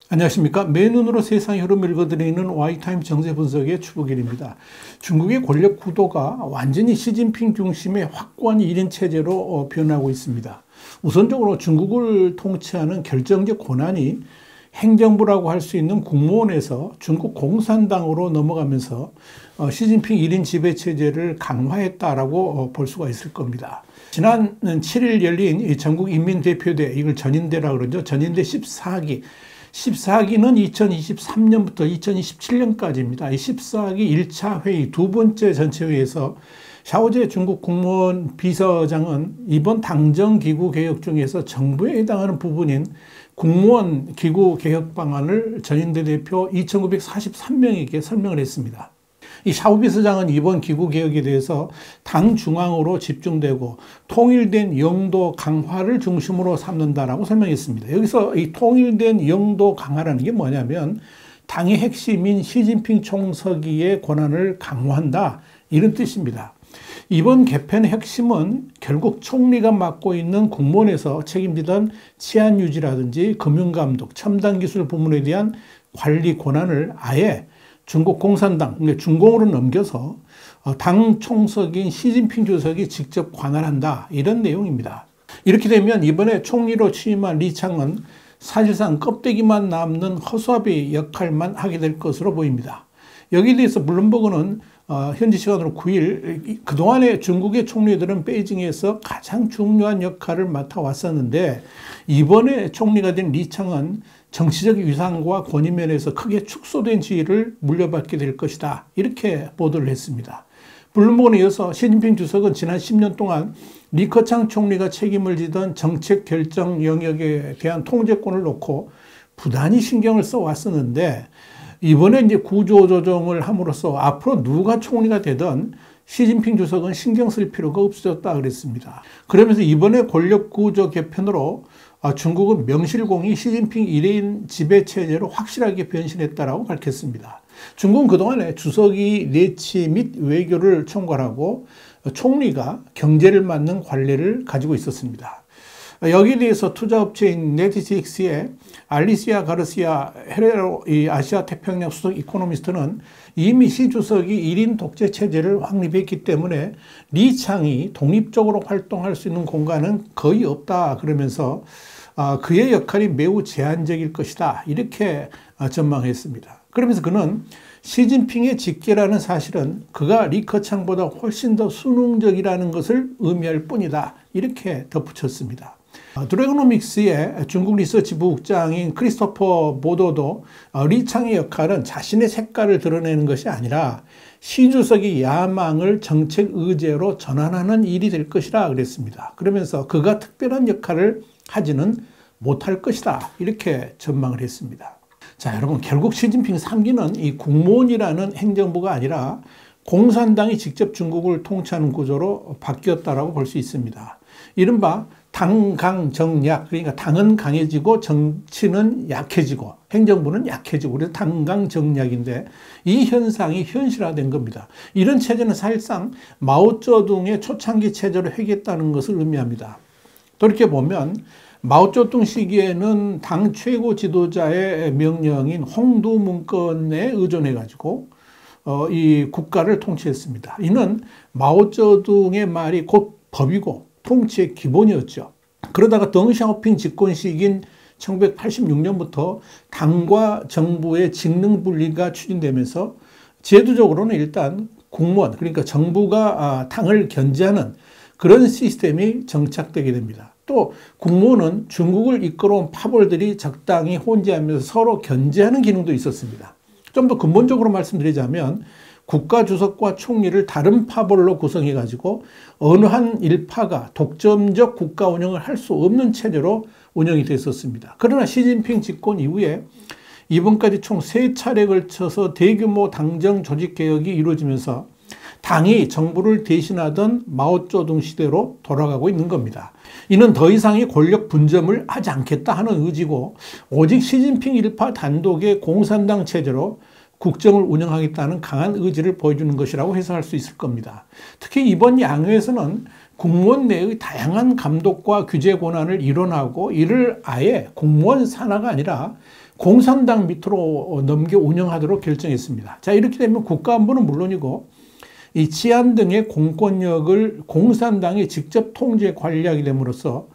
안녕하십니까. 맨눈으로 세상의 흐름을 읽어드리는 Y타임 정세 분석의 추부길입니다. 중국의 권력 구도가 완전히 시진핑 중심의 확고한 1인 체제로 변하고 있습니다. 우선적으로 중국을 통치하는 결정적 권한이 행정부라고 할 수 있는 국무원에서 중국 공산당으로 넘어가면서 시진핑 1인 지배 체제를 강화했다라고 볼 수가 있을 겁니다. 지난 7일 열린 전국 인민대표대, 이걸 전인대라고 그러죠. 전인대 14기. 14기는 2023년부터 2027년까지입니다. 이 14기 1차 회의, 두 번째 전체회의에서 샤오제 중국 국무원 비서장은 이번 당정기구 개혁 중에서 정부에 해당하는 부분인 국무원 기구 개혁 방안을 전인대 대표 2,943명에게 설명을 했습니다. 이 샤오 비서장은 이번 기구 개혁에 대해서 당 중앙으로 집중되고 통일된 영도 강화를 중심으로 삼는다라고 설명했습니다. 여기서 이 통일된 영도 강화라는 게 뭐냐면 당의 핵심인 시진핑 총서기의 권한을 강화한다, 이런 뜻입니다. 이번 개편의 핵심은 결국 총리가 맡고 있는 국무원에서 책임지던 치안 유지라든지 금융감독, 첨단기술 부문에 대한 관리 권한을 아예 중국 공산당, 중공으로 넘겨서 당 총석인 시진핑 주석이 직접 관할한다, 이런 내용입니다. 이렇게 되면 이번에 총리로 취임한 리창은 사실상 껍데기만 남는 허수아비 역할만 하게 될 것으로 보입니다. 여기에 대해서 블룸버그는 현지 시간으로 9일 그동안의 중국의 총리들은 베이징에서 가장 중요한 역할을 맡아왔었는데 이번에 총리가 된 리창은 정치적 위상과 권위 면에서 크게 축소된 지위를 물려받게 될 것이다, 이렇게 보도를 했습니다. 블룸버그에 이어서 시진핑 주석은 지난 10년 동안 리커창 총리가 책임을 지던 정책 결정 영역에 대한 통제권을 놓고 부단히 신경을 써왔었는데 이번에 이제 구조조정을 함으로써 앞으로 누가 총리가 되든 시진핑 주석은 신경 쓸 필요가 없어졌다 그랬습니다. 그러면서 이번에 권력구조 개편으로 중국은 명실공히 시진핑 1인 지배체제로 확실하게 변신했다라고 밝혔습니다. 중국은 그동안에 주석이 내치 및 외교를 총괄하고 총리가 경제를 맡는 관례를 가지고 있었습니다. 여기에 대해서 투자업체인 네티식스의 알리시아 가르시아 헤레로 아시아 태평양 수석 이코노미스트는 이미 시 주석이 1인 독재 체제를 확립했기 때문에 리창이 독립적으로 활동할 수 있는 공간은 거의 없다 그러면서 그의 역할이 매우 제한적일 것이다, 이렇게 전망했습니다. 그러면서 그는 시진핑의 직계라는 사실은 그가 리커창보다 훨씬 더 수능적이라는 것을 의미할 뿐이다, 이렇게 덧붙였습니다. 드래그노믹스의 중국 리서치 부국장인 크리스토퍼 보도도 리창의 역할은 자신의 색깔을 드러내는 것이 아니라 시 주석의 야망을 정책 의제로 전환하는 일이 될 것이라 그랬습니다. 그러면서 그가 특별한 역할을 하지는 못할 것이다, 이렇게 전망을 했습니다. 자, 여러분, 결국 시진핑 3기는 이 국무원이라는 행정부가 아니라 공산당이 직접 중국을 통치하는 구조로 바뀌었다라고 볼 수 있습니다. 이른바 당강정약, 그러니까 당은 강해지고 정치는 약해지고 행정부는 약해지고, 그래서 당강정약인데 이 현상이 현실화된 겁니다. 이런 체제는 사실상 마오쩌둥의 초창기 체제를 회귀했다는 것을 의미합니다. 돌이켜보면 마오쩌둥 시기에는 당 최고 지도자의 명령인 홍두 문건에 의존해가지고 이 국가를 통치했습니다. 이는 마오쩌둥의 말이 곧 법이고 통치의 기본이었죠. 그러다가 덩샤오핑 집권 시기인 1986년부터 당과 정부의 직능 분리가 추진되면서 제도적으로는 일단 국무원, 그러니까 정부가 당을 견제하는 그런 시스템이 정착되게 됩니다. 또 국무원은 중국을 이끌어온 파벌들이 적당히 혼재하면서 서로 견제하는 기능도 있었습니다. 좀 더 근본적으로 말씀드리자면 국가주석과 총리를 다른 파벌로 구성해가지고 어느 한 일파가 독점적 국가 운영을 할 수 없는 체제로 운영이 됐었습니다. 그러나 시진핑 집권 이후에 이번까지 총 3차례에 걸쳐서 대규모 당정 조직 개혁이 이루어지면서 당이 정부를 대신하던 마오쩌둥 시대로 돌아가고 있는 겁니다. 이는 더 이상의 권력 분점을 하지 않겠다 하는 의지고 오직 시진핑 일파 단독의 공산당 체제로 국정을 운영하겠다는 강한 의지를 보여주는 것이라고 해석할 수 있을 겁니다. 특히 이번 양회에서는 공무원 내의 다양한 감독과 규제 권한을 일원하고 이를 아예 공무원 산하가 아니라 공산당 밑으로 넘겨 운영하도록 결정했습니다. 자, 이렇게 되면 국가안보는 물론이고 이 치안 등의 공권력을 공산당이 직접 통제 관리하게 됨으로써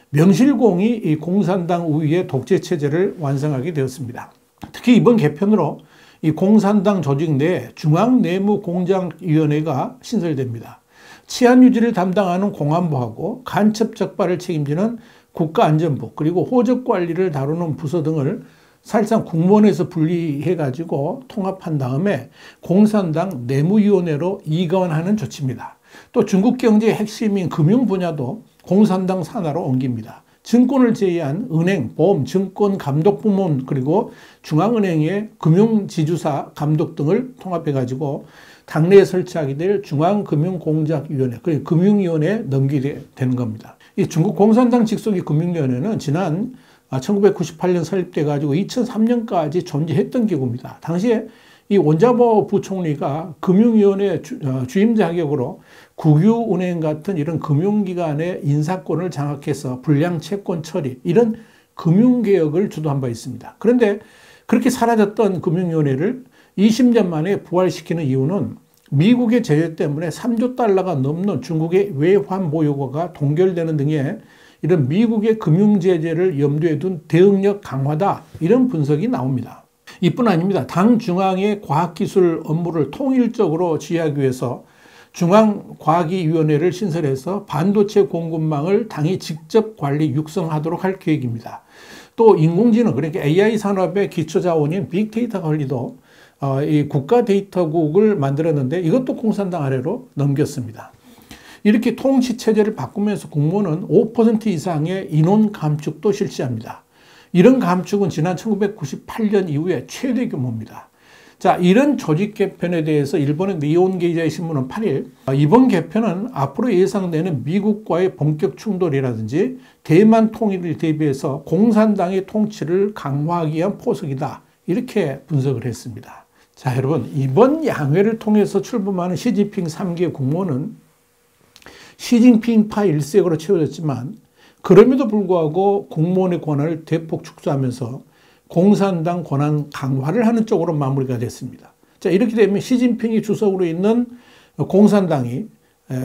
명실공히 이 공산당 우위의 독재 체제를 완성하게 되었습니다. 특히 이번 개편으로 이 공산당 조직 내 중앙내무공작위원회가 신설됩니다. 치안 유지를 담당하는 공안부하고 간첩 적발을 책임지는 국가안전부, 그리고 호적 관리를 다루는 부서 등을 사실상 국무원에서 분리해가지고 통합한 다음에 공산당 내무위원회로 이관하는 조치입니다. 또 중국 경제의 핵심인 금융 분야도 공산당 산하로 옮깁니다. 증권을 제외한 은행, 보험, 증권 감독 부문, 그리고 중앙은행의 금융지주사 감독 등을 통합해가지고 당내에 설치하게 될 중앙금융공작위원회, 그리고 금융위원회에 넘기게 되는 겁니다. 이 중국 공산당 직속의 금융위원회는 지난 1998년 설립돼가지고 2003년까지 존재했던 기구입니다. 당시에 이 원자보 부총리가 금융위원회 주임 자격으로 국유은행 같은 이런 금융기관의 인사권을 장악해서 불량 채권 처리, 이런 금융개혁을 주도한 바 있습니다. 그런데 그렇게 사라졌던 금융위원회를 20년 만에 부활시키는 이유는 미국의 제재 때문에 3조 달러가 넘는 중국의 외환 보유고가 동결되는 등의 이런 미국의 금융 제재를 염두에 둔 대응력 강화다, 이런 분석이 나옵니다. 이뿐 아닙니다. 당 중앙의 과학기술 업무를 통일적으로 지휘하기 위해서 중앙과학위원회를 신설해서 반도체 공급망을 당이 직접 관리 육성하도록 할 계획입니다. 또 인공지능, 그러니까 AI 산업의 기초자원인 빅데이터 관리도 이 국가데이터국을 만들었는데 이것도 공산당 아래로 넘겼습니다. 이렇게 통치체제를 바꾸면서 공무원은 5% 이상의 인원 감축도 실시합니다. 이런 감축은 지난 1998년 이후에 최대 규모입니다. 자, 이런 조직 개편에 대해서 일본의 니혼게이자이 신문은 8일 이번 개편은 앞으로 예상되는 미국과의 본격 충돌이라든지 대만 통일을 대비해서 공산당의 통치를 강화하기 위한 포석이다, 이렇게 분석을 했습니다. 자, 여러분, 이번 양회를 통해서 출범하는 시진핑 3기 국무원은 시진핑파 일색으로 채워졌지만 그럼에도 불구하고 공무원의 권한을 대폭 축소하면서 공산당 권한 강화를 하는 쪽으로 마무리가 됐습니다. 자, 이렇게 되면 시진핑이 주석으로 있는 공산당이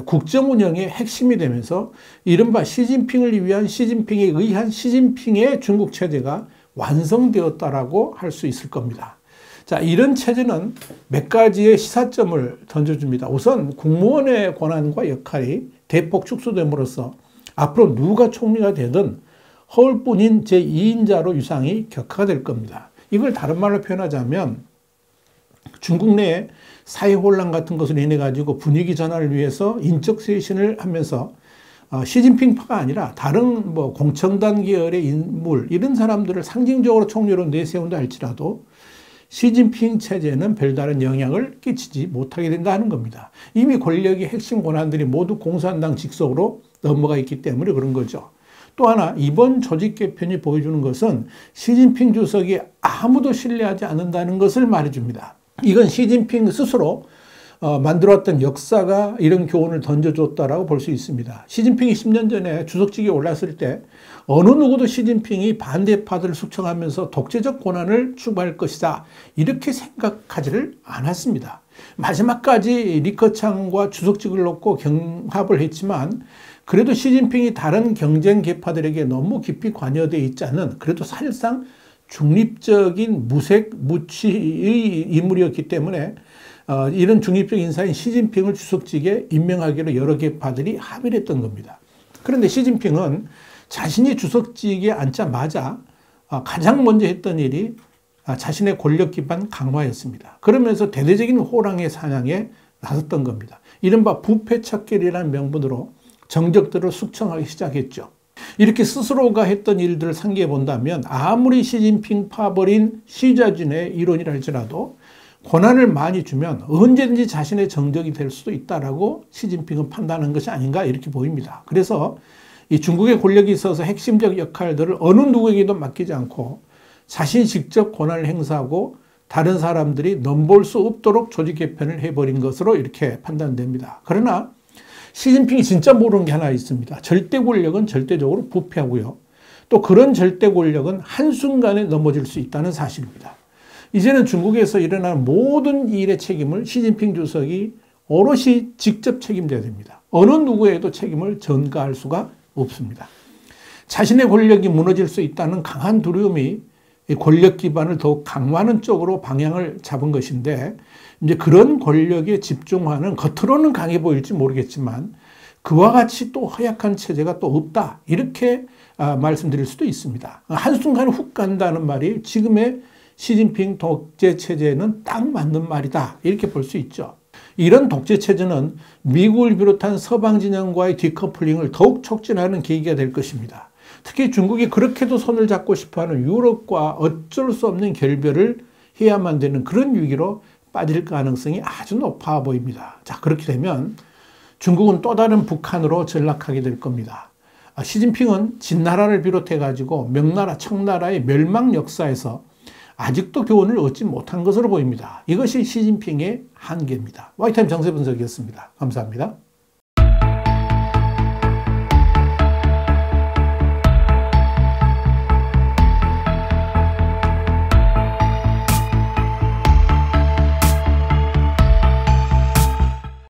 국정 운영의 핵심이 되면서 이른바 시진핑을 위한 시진핑에 의한 시진핑의 중국 체제가 완성되었다라고 할 수 있을 겁니다. 자, 이런 체제는 몇 가지의 시사점을 던져줍니다. 우선 국무원의 권한과 역할이 대폭 축소됨으로써 앞으로 누가 총리가 되든 허울뿐인 제2인자로 유상이 격화될 겁니다. 이걸 다른 말로 표현하자면 중국 내에 사회 혼란 같은 것을 인해 가지고 분위기 전환을 위해서 인적 쇄신을 하면서 시진핑파가 아니라 다른 공청단 계열의 인물, 이런 사람들을 상징적으로 총리로 내세운다 할지라도 시진핑 체제는 별다른 영향을 끼치지 못하게 된다는 겁니다. 이미 권력의 핵심 권한들이 모두 공산당 직속으로 넘어가 있기 때문에 그런 거죠. 또 하나, 이번 조직 개편이 보여주는 것은 시진핑 주석이 아무도 신뢰하지 않는다는 것을 말해줍니다. 이건 시진핑 스스로 만들어왔던 역사가 이런 교훈을 던져줬다라고 볼 수 있습니다. 시진핑이 10년 전에 주석직에 올랐을 때 어느 누구도 시진핑이 반대파들을 숙청하면서 독재적 권한을 추구할 것이다, 이렇게 생각하지를 않았습니다. 마지막까지 리커창과 주석직을 놓고 경합을 했지만 그래도 시진핑이 다른 경쟁 계파들에게 너무 깊이 관여되어 있지 않은, 그래도 사실상 중립적인 무색 무취의 인물이었기 때문에 이런 중립적 인사인 시진핑을 주석직에 임명하기로 여러 계파들이 합의를 했던 겁니다. 그런데 시진핑은 자신이 주석직에 앉자마자 가장 먼저 했던 일이 자신의 권력 기반 강화였습니다. 그러면서 대대적인 호랑이 사냥에 나섰던 겁니다. 이른바 부패척결이라는 명분으로 정적들을 숙청하기 시작했죠. 이렇게 스스로가 했던 일들을 상기해 본다면 아무리 시진핑 파벌인 시자진의 이론이라 할지라도 권한을 많이 주면 언제든지 자신의 정적이 될 수도 있다라고 시진핑은 판단한 것이 아닌가, 이렇게 보입니다. 그래서 이 중국의 권력이 있어서 핵심적 역할들을 어느 누구에게도 맡기지 않고 자신이 직접 권한을 행사하고 다른 사람들이 넘볼 수 없도록 조직 개편을 해버린 것으로 이렇게 판단됩니다. 그러나 시진핑이 진짜 모르는 게 하나 있습니다. 절대 권력은 절대적으로 부패하고요. 또 그런 절대 권력은 한순간에 넘어질 수 있다는 사실입니다. 이제는 중국에서 일어나는 모든 일의 책임을 시진핑 주석이 오롯이 직접 책임져야 됩니다. 어느 누구에도 책임을 전가할 수가 없습니다. 자신의 권력이 무너질 수 있다는 강한 두려움이 권력 기반을 더욱 강화하는 쪽으로 방향을 잡은 것인데, 이제 그런 권력에 집중하는, 겉으로는 강해 보일지 모르겠지만 그와 같이 또 허약한 체제가 또 없다, 이렇게 말씀드릴 수도 있습니다. 한순간에 훅 간다는 말이 지금의 시진핑 독재 체제에는 딱 맞는 말이다, 이렇게 볼 수 있죠. 이런 독재 체제는 미국을 비롯한 서방 진영과의 디커플링을 더욱 촉진하는 계기가 될 것입니다. 특히 중국이 그렇게도 손을 잡고 싶어하는 유럽과 어쩔 수 없는 결별을 해야만 되는 그런 위기로 빠질 가능성이 아주 높아 보입니다. 자, 그렇게 되면 중국은 또 다른 북한으로 전락하게 될 겁니다. 시진핑은 진나라를 비롯해 가지고 명나라, 청나라의 멸망 역사에서 아직도 교훈을 얻지 못한 것으로 보입니다. 이것이 시진핑의 한계입니다. 와이타임 정세 분석이었습니다. 감사합니다.